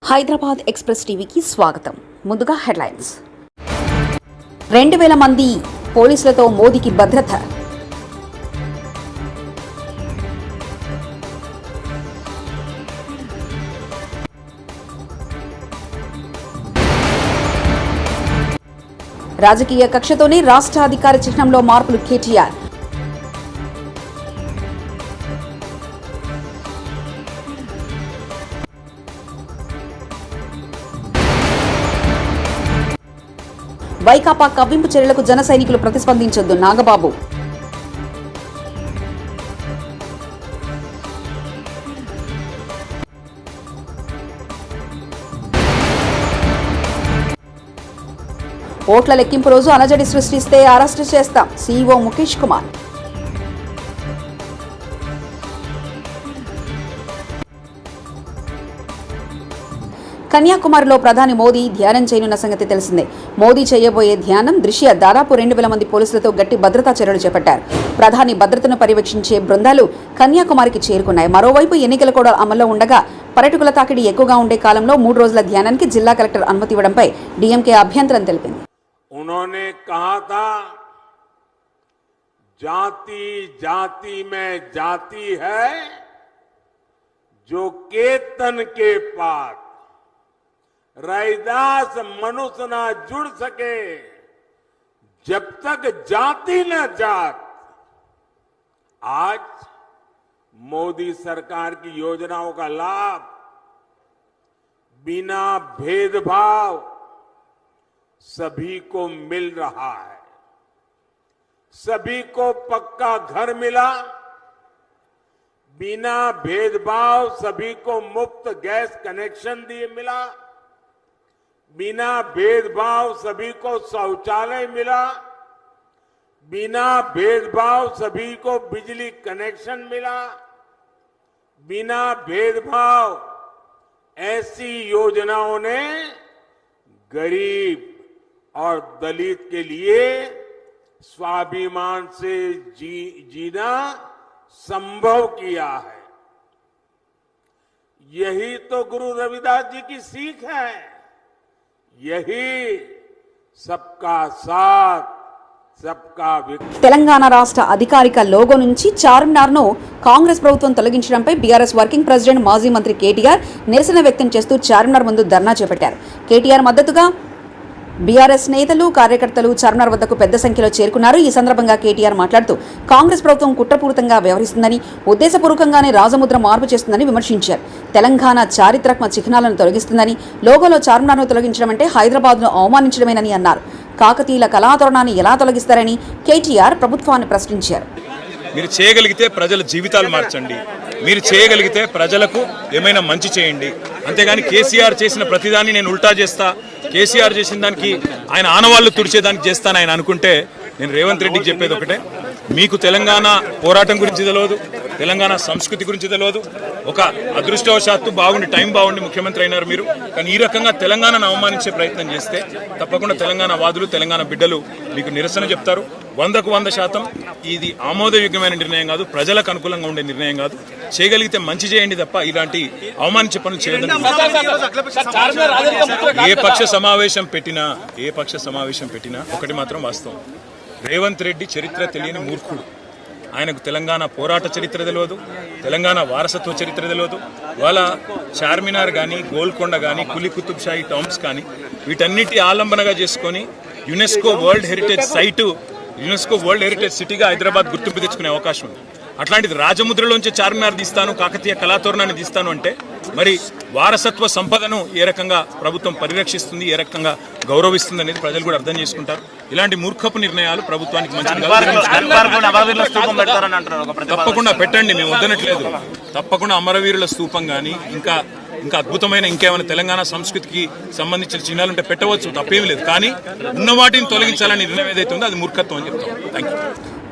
Hyderabad express టీవీకి స్వాగతం. ముందుగా హెడ్లైన్స్. 2000 మంది పోలీసులతో మోదీకి భద్రత. రాజకీయ కక్షతోనే రాష్ట్ర అధికార చిహ్నంలో మార్పులు. కేటీఆర్. వైకాపా కవ్వింపు చర్యలకు జన సైనికులు ప్రతిస్పందించొద్దు. నాగబాబు. ఓట్ల లెక్కింపు రోజు అలజడి సృష్టిస్తే అరెస్టు చేస్తాం. సీఈఓ ముఖేష్ కుమార్. కన్యాకుమారిలో ప్రధాని మోదీ ధ్యానం చేయనున్న సంగతి తెలిసిందే. మోదీ చేయబోయే ధ్యానం దృష్ట్యా దాదాపు 2000 మంది పోలీసులతో గట్టి భద్రతా చర్యలు చేపట్టారు. ప్రధాని భద్రతను పర్యవేక్షించే బృందాలు కన్యాకుమారికి చేరుకున్నాయి. మరోవైపు ఎన్నికల కూడా అమల్లో ఉండగా పర్యాటకుల తాకిడి ఎక్కువగా ఉండే కాలంలో 3 రోజుల ధ్యానానికి జిల్లా కలెక్టర్ అనుమతి ఇవ్వడంపై డీఎంకే అభ్యంతరం తెలిపింది. उन्होंने कहा था जाति जाति में जाति है जो केतन के पार रैदास मनुष्य न जुड़ सके जब तक जाति न जात। आज मोदी सरकार की योजनाओं का लाभ बिना भेदभाव सभी को मिल रहा है। सभी को पक्का घर मिला, बिना भेदभाव सभी को मुफ्त गैस कनेक्शन दिए मिला, बिना भेदभाव सभी को शौचालय मिला, बिना भेदभाव सभी को बिजली कनेक्शन मिला, बिना भेदभाव ऐसी योजनाओं ने गरीब और दलित के लिए स्वाभिमान से जीना संभव किया है। यही तो गुरु रविदास जी की सीख है। यही सबका साथ सबका विकास. తెలంగాణ రాష్ట్ర అధికారిక లోగో నుంచి చార్మినార్ను కాంగ్రెస్ ప్రభుత్వం తొలగించడంపై బీఆర్ఎస్ వర్కింగ్ ప్రెసిడెంట్ మాజీ మంత్రి కేటీఆర్ నిరసన వ్యక్తం చేస్తూ చార్మినార్ ముందు ధర్నా చేపట్టారు. కేటీఆర్ మద్దతుగా బీఆర్ఎస్ నేతలు కార్యకర్తలు చార్మినార్ వద్దకు పెద్ద సంఖ్యలో చేరుకున్నారు. ఈ సందర్భంగా కేటీఆర్ మాట్లాడుతూ కాంగ్రెస్ ప్రభుత్వం కుట్రపూరితంగా వ్యవహరిస్తుందని, ఉద్దేశపూర్వకంగానే రాజముద్ర మార్పు చేస్తుందని విమర్శించారు. తెలంగాణ చారిత్రక చిహ్నాలను తొలగిస్తుందని, లోగోలో చార్మినార్ను తొలగించడం అంటే హైదరాబాద్ను అవమానించడమేనని అన్నారు. కాకతీయుల కళాతోరణాన్ని ఎలా తొలగిస్తారని కేటీఆర్ ప్రభుత్వాన్ని ప్రశ్నించారు. మీరు చేయగలిగితే ప్రజల జీవితాలు మార్చండి, మీరు చేయగలిగితే ప్రజలకు ఏమైనా మంచి చేయండి. అంతేగాని కేసీఆర్ చేసిన ప్రతిదాన్ని నేను ఉల్టా చేస్తా, కేసీఆర్ చేసిన దానికి ఆయన ఆనవాళ్లు తుడిచేదానికి చేస్తాను ఆయన అనుకుంటే, నేను రేవంత్ రెడ్డికి చెప్పేది ఒకటే, మీకు తెలంగాణ పోరాటం గురించి తెలియదు, తెలంగాణ సంస్కృతి గురించి తెలియదు. ఒక అదృష్టవశాత్తు టైం బాగుండి ముఖ్యమంత్రి అయినారు మీరు. కానీ ఈ రకంగా తెలంగాణను అవమానించే ప్రయత్నం చేస్తే తప్పకుండా తెలంగాణ వాదులు, తెలంగాణ బిడ్డలు మీకు నిరసన చెప్తారు. 100కు 100% ఇది ఆమోదయోగ్యమైన నిర్ణయం కాదు, ప్రజలకు అనుకూలంగా ఉండే నిర్ణయం కాదు. చేయగలిగితే మంచి చేయండి తప్ప ఇలాంటి అవమానించే పనులు చేయదండి. ఏ పక్ష సమావేశం పెట్టినా ఒకటి మాత్రం వాస్తవం, రేవంత్ రెడ్డి చరిత్ర తెలియని మూర్ఖుడు. ఆయనకు తెలంగాణ పోరాట చరిత్ర తెలియదు, తెలంగాణ వారసత్వ చరిత్ర తెలియదు. వాళ్ళ చార్మినార్ కానీ, గోల్కొండ కానీ, కులీ కుతుబ్ షాహీ టాంబ్స్ కానీ వీటన్నిటి ఆలంబనగా చేసుకొని యునెస్కో వరల్డ్ హెరిటేజ్ సిటీగా హైదరాబాద్ గుర్తింపు తెచ్చుకునే అవకాశం ఉంది. అట్లాంటిది రాజముద్రలోంచి చార్మినార్ తీస్తాను, కాకతీయ కళాతోరణాన్ని తీస్తాను అంటే మరి వారసత్వ సంపదను ఏ రకంగా ప్రభుత్వం పరిరక్షిస్తుంది, ఏ రకంగా గౌరవిస్తుంది అనేది ప్రజలు కూడా అర్థం చేసుకుంటారు. ఇలాంటి మూర్ఖపు నిర్ణయాలు ప్రభుత్వానికి మంచిది. తప్పకుండా పెట్టండి, మేము వద్దనట్లేదు. తప్పకుండా అమరవీరుల స్తూపం కానీ ఇంకా అద్భుతమైన ఇంకేమైనా తెలంగాణ సంస్కృతికి సంబంధించిన చిహ్నాలు ఉంటే పెట్టవచ్చు, తప్పేమీ లేదు. కానీ ఉన్న వాటిని తొలగించాలని నిర్ణయం ఏదైతే ఉందో అది మూర్ఖత్వం అని చెప్తాం. Thank you.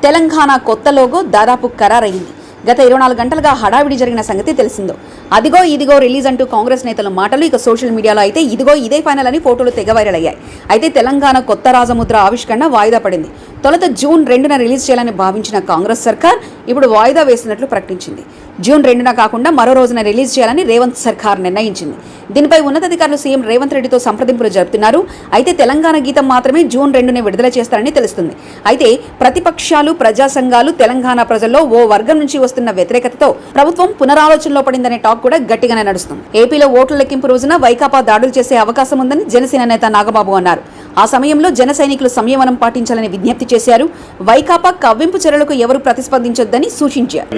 తెలంగాణ కొత్త లోగో దాదాపు ఖరారైంది. గత 24 గంటలుగా హడావిడి జరిగిన సంగతి తెలిసిందో. అదిగో ఇదిగో రిలీజ్ అంటూ కాంగ్రెస్ నేతల మాటలు ఇక సోషల్ మీడియాలో అయితే ఇదిగో ఇదే ఫైనల్ అని ఫోటోలు తెగ వైరల్ అయ్యాయి. అయితే తెలంగాణ కొత్త రాజముద్ర ఆవిష్కరణ వాయిదా పడింది. తొలుత జూన్ 2న రిలీజ్ చేయాలని భావించిన కాంగ్రెస్ సర్కార్ ఇప్పుడు వాయిదా వేసినట్లు ప్రకటించింది. జూన్ 2న కాకుండా మరో రోజున రిలీజ్ చేయాలని రేవంత్ సర్కార్ నిర్ణయించింది. దీనిపై ఉన్నతాధికారులు సీఎం రేవంత్ రెడ్డితో సంప్రదింపులు జరుపుతున్నారు. అయితే తెలంగాణ గీతం మాత్రమే జూన్ 2నే విడుదల చేస్తారని తెలుస్తుంది. అయితే ప్రతిపక్షాలు, ప్రజా సంఘాలు, తెలంగాణ ప్రజల్లో ఓ వర్గం నుంచి వస్తున్న వ్యతిరేకతతో ప్రభుత్వం పునరాలోచనలో పడిందనే టాక్ కూడా గట్టిగానే నడుస్తుంది. ఏపీలో ఓట్ల లెక్కింపు రోజున వైకాపా దాడులు చేసే అవకాశం ఉందని జనసేన నేత నాగబాబు అన్నారు. ఆ సమయంలో జన సైనికులు సంయమనం పాటించాలని విజ్ఞప్తి చేశారు. వైకాపా కవ్వింపు చర్యలకు ఎవరు ప్రతిస్పందించొద్దని సూచించారు.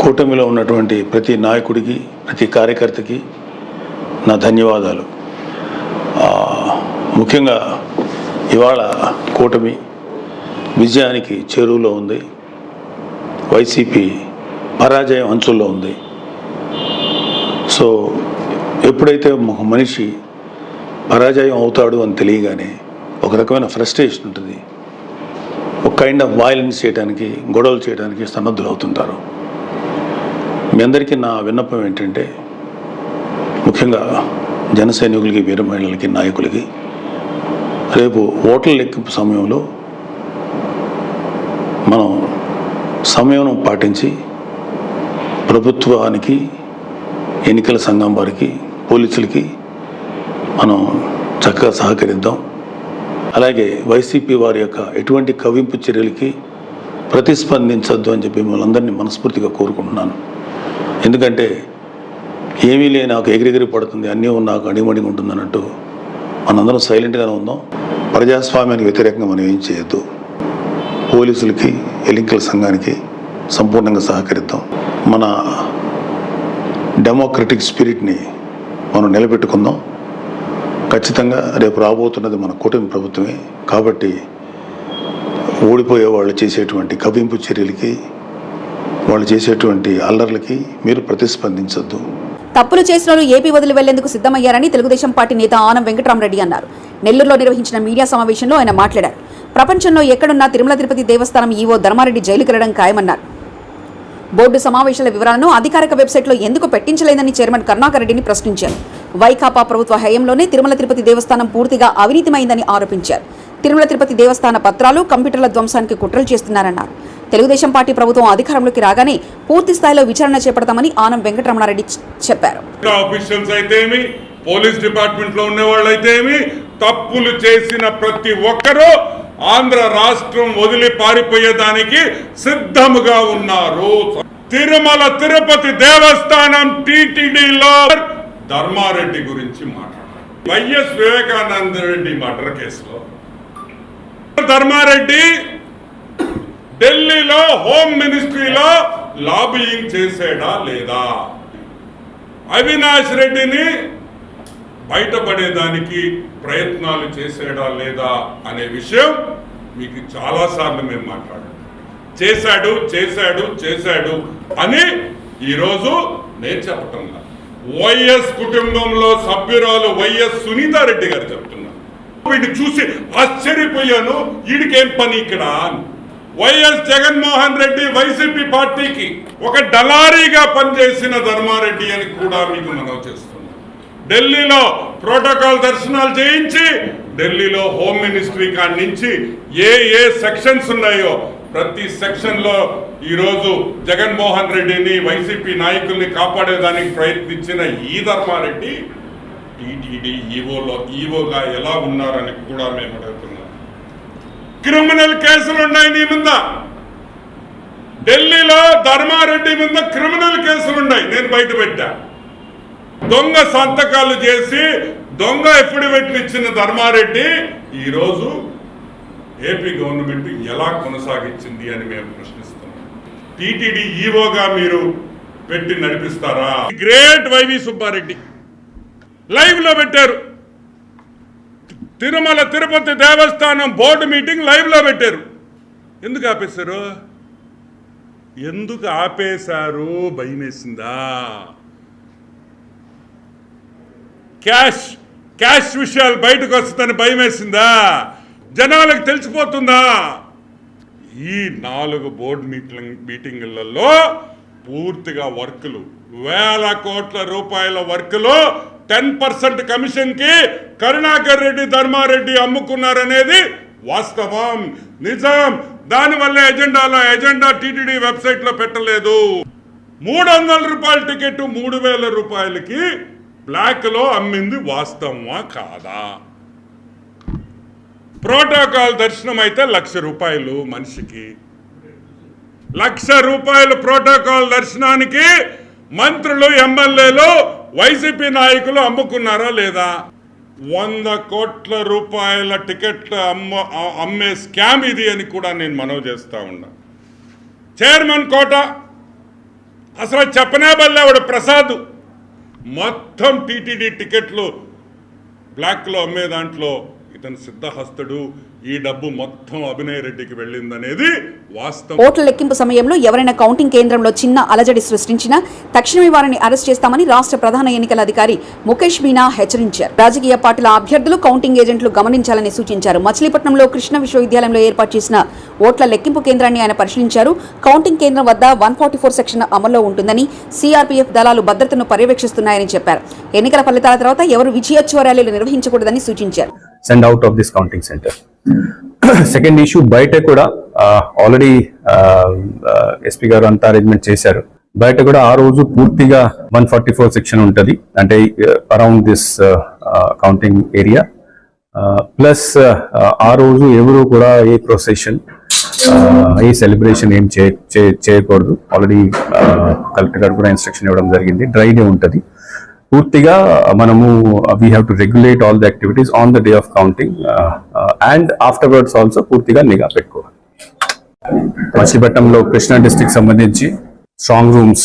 కూటమిలో ఉన్నటువంటి ప్రతి నాయకుడికి, ప్రతి కార్యకర్తకి నా ధన్యవాదాలు. ముఖ్యంగా ఇవాళ కూటమి విజయానికి చేరువలో ఉంది. వైసీపీ పరాజయం అంచుల్లో ఉంది. సో ఎప్పుడైతే మనిషి పరాజయం అవుతాడు అని తెలియగానే ఒక రకమైన ఫ్రస్ట్రేషన్ ఉంటుంది. ఒక కైండ్ ఆఫ్ వైలెన్స్ చేయడానికి, గొడవలు చేయడానికి సన్నద్ధులు అవుతుంటారు. మీ అందరికీ నా విన్నపం ఏంటంటే, ముఖ్యంగా జన సైనికులకి, వీర మహిళలకి, నాయకులకి రేపు ఓట్ల లెక్కింపు సమయంలో మనం సంయమనం పాటించి ప్రభుత్వానికి, ఎన్నికల సంఘం వారికి, పోలీసులకి మనం చక్కగా సహకరిద్దాం. అలాగే వైసీపీ వారి యొక్క ఎటువంటి కవ్వింపు చర్యలకి ప్రతిస్పందించద్దు అని చెప్పి మిమ్మల్ని అందరినీ మనస్ఫూర్తిగా కోరుకుంటున్నాను. ఎందుకంటే ఏమీ లేని నాకు ఎగిరెగిరి పడుతుంది, అన్నీ నాకు అడిమడిగా ఉంటుంది అన్నట్టు మనందరం సైలెంట్గానే ఉందాం. ప్రజాస్వామ్యానికి వ్యతిరేకంగా మనం ఏం చేయొద్దు. పోలీసులకి, ఎన్నికల సంఘానికి సంపూర్ణంగా సహకరిద్దాం. మన డెమోక్రటిక్ స్పిరిట్ని మనం నిలబెట్టుకుందాం. ఖచ్చితంగా రేపు రాబోతున్నది మన కూటమి ప్రభుత్వమే. కాబట్టి ఓడిపోయే వాళ్ళు చేసేటువంటి కవ్వింపు చర్యలకి, వాళ్ళు చేసేటువంటి అల్లర్లకి మీరు ప్రతిస్పందించొద్దు. తప్పులు చేసిన వారు ఏపీ వదిలి వెళ్లేందుకు సిద్ధమయ్యారని తెలుగుదేశం పార్టీ నేత ఆనం వెంకటరామరెడ్డి అన్నారు. నెల్లూరులో నిర్వహించిన మీడియా సమావేశంలో ఆయన మాట్లాడారు. ప్రపంచంలో ఎక్కడున్నా తిరుమల తిరుపతి దేవస్థానం ఈవో ధర్మారెడ్డి జైలుకి వెళ్లడం ఖాయమన్నారు. బోర్డు సమావేశాల వివరాలను అధికారిక వెబ్సైట్లో ఎందుకు పెట్టించలేదని చైర్మన్ కరుణాకర్ రెడ్డిని ప్రశ్నించారు. వైకాపా ప్రభుత్వ హయాంలోనే తిరుమల తిరుపతి దేవస్థానం పూర్తిగా అవినీతిమైందని ఆరోపించారు. తిరుమల తిరుపతి దేవస్థాన పత్రాలు, కంప్యూటర్ల ధ్వంసానికి కుట్రలు చేస్తున్నారన్నారు. తెలుగుదేశం పార్టీ ప్రభుత్వం అధికారంలోకి రాగానే పూర్తి స్థాయిలో విచారణ చేపడతామని ఆనం వెంకటరమణారెడ్డి చెప్పారు. పోలీస్ డిపార్ట్మెంట్ లో ఉన్న వాళ్ళైతేమి, తప్పులు చేసిన ప్రతి ఒక్కరూ ఆంధ్ర రాష్ట్రం వదిలి పారిపోయేదానికి సిద్ధముగా ఉన్నారు. తిరుమల తిరుపతి దేవస్థానం టీటీడీలో ధర్మారెడ్డి గురించి మాట్లాడారు. వైఎస్ వివేకానంద రెడ్డి మర్డర్ కేసులో ధర్మారెడ్డి ఢిల్లీలో హోమ్ మినిస్ట్రీలో లాబియింగ్ చేసాడా లేదా, అవినాష్ రెడ్డిని బయటపడేదానికి ప్రయత్నాలు చేసాడా లేదా అనే విషయం మీకు చాలాసార్లు మేము మాట్లాడాం. చేశాడు చేశాడు చేశాడు అని ఈరోజు నేను చెప్పటం లేదు. వైఎస్ కుటుంబంలో సభ్యురాలు వైఎస్ సునీతారెడ్డి గారు చెప్తున్నారు. వీడిని చూసి ఆశ్చర్యపోయాను, వీడికేం పని ఇక్కడ. వైఎస్ జగన్మోహన్ రెడ్డి వైసీపీ పార్టీకి ఒక డలారీగా పనిచేసిన ధర్మారెడ్డి అని కూడా మీకు మనం చేస్తున్నాం. ఢిల్లీలో ప్రోటోకాల్ దర్శనాలు చేయించి, ఢిల్లీలో హోమ్ మినిస్ట్రీ కాడి నుంచి ఏ సెక్షన్స్ ఉన్నాయో ప్రతి సెక్షన్ లో ఈరోజు జగన్మోహన్ రెడ్డిని, వైసీపీ నాయకుల్ని కాపాడేదానికి ప్రయత్నించిన ఈ ధర్మారెడ్డి టీటీడీ ఈవోగా ఎలా ఉన్నారని కూడా మేము అడుగుతున్నాం. క్రిమినల్ కేసులు ఉన్నాయి నీ మీద. ఢిల్లీలో ధర్మారెడ్డి మీద క్రిమినల్ కేసులు ఉన్నాయి, నేను బయట పెట్టా. దొంగ సంతకాలు చేసి దొంగ ఎఫిడవిట్లు ఇచ్చిన ధర్మారెడ్డి ఈరోజు ఏపీ గవర్నమెంట్ ఎలా కొనసాగించింది అని మేము ప్రశ్నిస్తున్నాం. టీటీడీ ఈవోగా మీరు పెట్టి నడిపిస్తారా? గ్రేట్ వైవి సుబ్బారెడ్డి లైవ్ లో పెట్టారు. తిరుమల తిరుపతి దేవస్థానం బోర్డు మీటింగ్ లైవ్ లో పెట్టారు. ఎందుకు ఆపేశారు? ఎందుకు ఆపేశారు? భయమేసిందా? క్యాష్ విషయాలు బయటకు వస్తుందని భయమేసిందా? జనాలకు తెలిసిపోతుందా? ఈ 4 బోర్డు మీటింగులలో పూర్తిగా వర్కులు, వేల కోట్ల రూపాయల వర్కులు 10% కమిషన్ కి కరుణాకర్ రెడ్డి, ధర్మారెడ్డి అమ్ముకున్నారనేది వాస్తవం, నిజం. దానివల్ల ఎజెండా టీటీడీ వెబ్సైట్లో పెట్టలేదు. 300 రూపాయల టికెట్ 3000 రూపాయలకి బ్లాక్లో అమ్మింది వాస్తవమా కాదా? ప్రోటోకాల్ దర్శనం అయితే 1,00,000 రూపాయలు మనిషికి. 1,00,000 రూపాయలు ప్రోటోకాల్ దర్శనానికి మంత్రులు, ఎమ్మెల్యేలు, వైసీపీ నాయకులు అమ్ముకున్నారా లేదా? 100 కోట్ల రూపాయల టికెట్ల అమ్మే స్కామ్ ఇది అని కూడా నేను మనవి చేస్తా ఉన్నా. చైర్మన్ కోట అసలు చెప్పనే బల్లేవాడు ప్రసాద్ మొత్తం టీటీడీ టికెట్లు బ్లాక్లో అమ్మే దాంట్లో ఇతను సిద్ధహస్తుడు. ఈ డబ్బు మొత్తం అభినయ్ రెడ్డికి వెళ్ళిందనేది వాస్తవం. ఓట్ల లెక్కింపు సమయంలో ఎవరైనా కౌంటింగ్ కేంద్రంలో చిన్న అలజడి సృష్టించినా తక్షణమే వారిని అరెస్ట్ చేస్తామని రాష్ట్ర ప్రధాన ఎన్నికల అధికారి ముఖేష్ మీనా హెచ్చరించారు. రాజకీయ పార్టీల అభ్యర్థులు, కౌంటింగ్ ఏజెంట్లు గమనించాలని సూచించారు. మచిలీపట్నంలో కృష్ణ విశ్వవిద్యాలయంలో ఏర్పాటు చేసిన ఓట్ల లెక్కింపు కేంద్రాన్ని ఆయన పరిశీలించారు. కౌంటింగ్ కేంద్రం వద్ద 144 సెక్షన్ అమల్లో ఉంటుందని, సిఆర్పీఎఫ్ దళాలు భద్రతను పర్యవేక్షిస్తున్నాయని చెప్పారు. ఎన్నికల ఫలితాల తర్వాత ఎవరు విజయోత్సవ ర్యాలీలు నిర్వహించకూడదని సూచించారు. Send out of this counting center. Second issue, బయట కూడా ఆల్రెడీ ఎస్పీ గారు అంతా అరేంజ్మెంట్ చేశారు. బయట కూడా ఆ రోజు పూర్తిగా 144 సెక్షన్ ఉంటుంది, అంటే around this counting area. Plus ఆ రోజు ఎవరు కూడా ఏ ప్రొసెషన్, ఏ సెలబ్రేషన్ ఏం చేయకూడదు. ఆల్రెడీ కలెక్టర్ గారు కూడా ఇన్స్ట్రక్షన్ ఇవ్వడం జరిగింది. డ్రై డే ఉంటుంది పూర్తిగా. మనము we have to regulate all the activities on the day of counting and afterwards also పూర్తిగా నిఘా పెట్టుకోవాలి. మచిలీపట్నంలో కృష్ణా డిస్ట్రిక్ట్ సంబంధించి స్ట్రాంగ్ రూమ్స్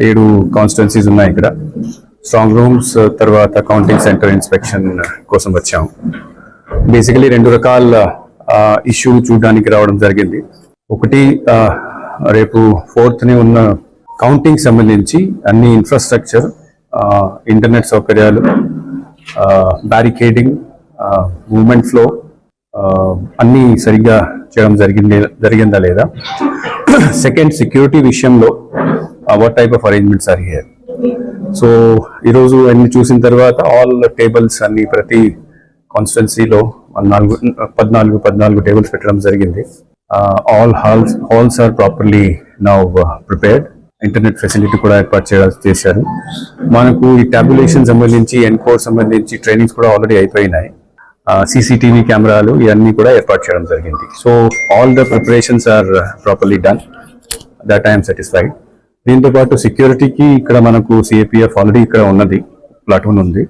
7 కాన్స్టిట్యున్సీస్ ఉన్నాయి. ఇక్కడ స్ట్రాంగ్ రూమ్స్ తర్వాత కౌంటింగ్ సెంటర్ ఇన్స్పెక్షన్ కోసం వచ్చాము. బేసికలీ 2 రకాల ఇష్యూ చూడడానికి రావడం జరిగింది. ఒకటి, రేపు 4th ఉన్న కౌంటింగ్ సంబంధించి అన్ని ఇన్ఫ్రాస్ట్రక్చర్, ఇంటర్నెట్ సౌకర్యాలు, బ్యారికేడింగ్, మూవ్మెంట్ ఫ్లో అన్నీ సరిగ్గా చేయడం జరిగిందా లేదా. సెకండ్, సెక్యూరిటీ విషయంలో what type of arrangements are here. So ఈరోజు అన్ని చూసిన తర్వాత ఆల్ టేబుల్స్ అన్ని ప్రతి కాన్స్టిట్యున్సీలో 14 టేబుల్స్ పెట్టడం జరిగింది. All halls are properly now prepared. Internet facility కూడా ఏర్పాటు చేశారు. మనకు ఈ టాబ్యులేషన్ సంబంధించి, ఎన్కోడ్ సంబంధించి ట్రైనింగ్స్ కూడా ఆల్రెడీ అయిపోయినాయి. సీసీటీవీ కెమెరాలు ఇవన్నీ కూడా ఏర్పాటు చేయడం జరిగింది. So all the preparations are properly done. That I'm satisfied. దీంతో పాటు సెక్యూరిటీకి ఇక్కడ మనకు సిఏపిఎఫ్ ఆల్రెడీ ఇక్కడ ఉన్నది, ప్లాటూన్ ఉంది.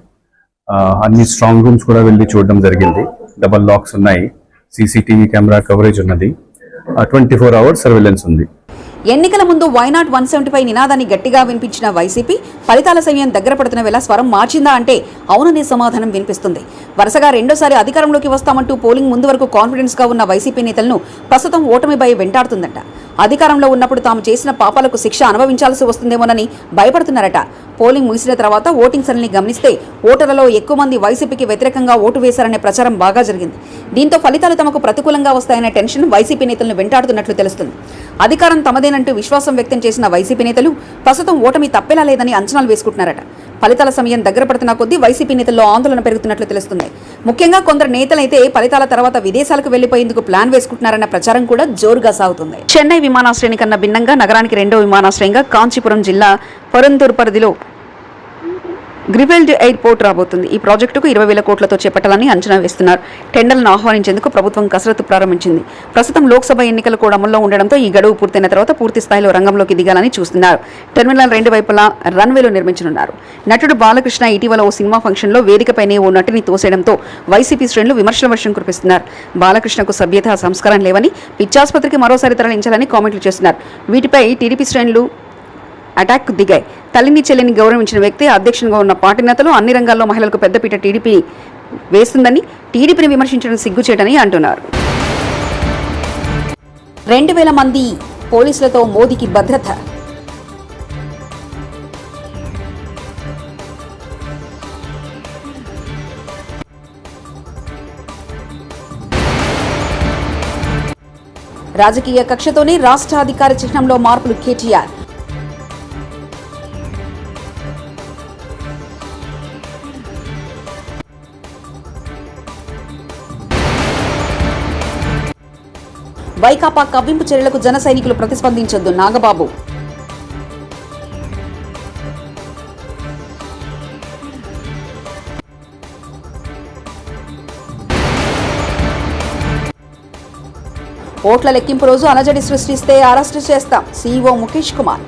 అన్ని స్ట్రాంగ్ రూమ్స్ కూడా వెళ్ళి చూడడం జరిగింది. డబల్ లాక్స్ ఉన్నాయి, సీసీటీవీ కెమెరా కవరేజ్ ఉన్నది, 24 hours సర్వేలెన్స్ ఉంది. ఎన్నికల ముందు వైనాట్ 175 నినాదాన్ని గట్టిగా వినిపించిన వైసీపీ ఫలితాల సమయం దగ్గర పడుతున్న వేళ స్వరం మార్చిందా అంటే అవుననే సమాధానం వినిపిస్తుంది. వరుసగా రెండోసారి అధికారంలోకి వస్తామంటూ పోలింగ్ ముందు వరకు కాన్ఫిడెన్స్ గా ఉన్న వైసీపీ నేతలను ప్రస్తుతం ఓటమి భయం వెంటాడుతుందట. అధికారంలో ఉన్నప్పుడు తాము చేసిన పాపాలకు శిక్ష అనుభవించాల్సి వస్తుందేమోనని భయపడుతున్నారట. పోలింగ్ ముగిసిన తర్వాత ఓటింగ్ సరళిని గమనిస్తే ఓటర్లలో ఎక్కువ మంది వైసీపీకి వ్యతిరేకంగా ఓటు వేశారనే ప్రచారం బాగా జరిగింది. దీంతో ఫలితాలు తమకు ప్రతికూలంగా వస్తాయనే టెన్షన్ వైసీపీ నేతలను వెంటాడుతున్నట్లు తెలుస్తుంది. అధికారం తమదేనంటూ విశ్వాసం వ్యక్తం చేసిన వైసీపీ నేతలు ప్రస్తుతం ఓటమి తప్పేలా లేదని అంచనాలు వేసుకుంటున్నారట. ఫలితాల సమయం దగ్గర పడుతున్న కొద్దీ వైసీపీ నేతల్లో ఆందోళన పెరుగుతున్నట్లు తెలుస్తుంది. ముఖ్యంగా కొందరు నేతలైతే ఫలితాల తర్వాత విదేశాలకు వెళ్లిపోయేందుకు ప్లాన్ వేసుకుంటున్నారన్న ప్రచారం కూడా జోరుగా సాగుతుంది. చెన్నై విమానాశ్రయం కన్నా భిన్నంగా నగరానికి 2వ విమానాశ్రయంగా కాంచీపురం జిల్లా పరందూర్ పరిధిలో గ్రివెల్డ్ ఎయిర్పోర్ట్ రాబోతుంది. ఈ ప్రాజెక్టుకు 20,000 కోట్లతో చేపట్టాలని అంచనా వేస్తున్నారు. టెండర్లను ఆహ్వానించేందుకు ప్రభుత్వం కసరత్తు ప్రారంభించింది. ప్రస్తుతం లోక్సభ ఎన్నికలు కూడా అమల్లో ఉండడంతో ఈ గడువు పూర్తయిన తర్వాత పూర్తి స్థాయిలో రంగంలోకి దిగాలని చూస్తున్నారు. టెర్మినల్ 2 వైపులా రన్వేలు నిర్మించనున్నారు. నటుడు బాలకృష్ణ ఇటీవల ఓ సినిమా ఫంక్షన్లో వేదికపైనే ఓ నటిని తోసేయడంతో వైసీపీ శ్రేణులు విమర్శల వర్షం కురిపిస్తున్నారు. బాలకృష్ణకు సభ్యత, సంస్కారం లేవని, పిచ్చాసుపత్రికి మరోసారి తరలించాలని కామెంట్లు చేస్తున్నారు. వీటిపై టీడీపీ శ్రేణులు అటాక్ దిగాయి. తల్లిని చెల్లిని గౌరవించిన వ్యక్తి అధ్యక్షునిగా ఉన్న పార్టీ నేతలు అన్ని రంగాల్లో మహిళలకు పెద్దపీట టీడీపీ వేస్తుందని, టీడీపీని విమర్శించడం సిగ్గుచేటని అంటున్నారు. 2,000 మంది పోలీసులతో మోదీకి భద్రత. రాజకీయ కక్షతోనే రాష్ట్ర అధికార చిహ్నంలో మార్పులు. కేటీఆర్ వైకాపా కవ్వింపు చర్యలకు జన సైనికులు ప్రతిస్పందించొద్దు నాగబాబు. ఓట్ల లెక్కింపు రోజు అలజడి సృష్టిస్తే అరెస్టు చేస్తాం, సీఈఓ ముఖేష్ కుమార్.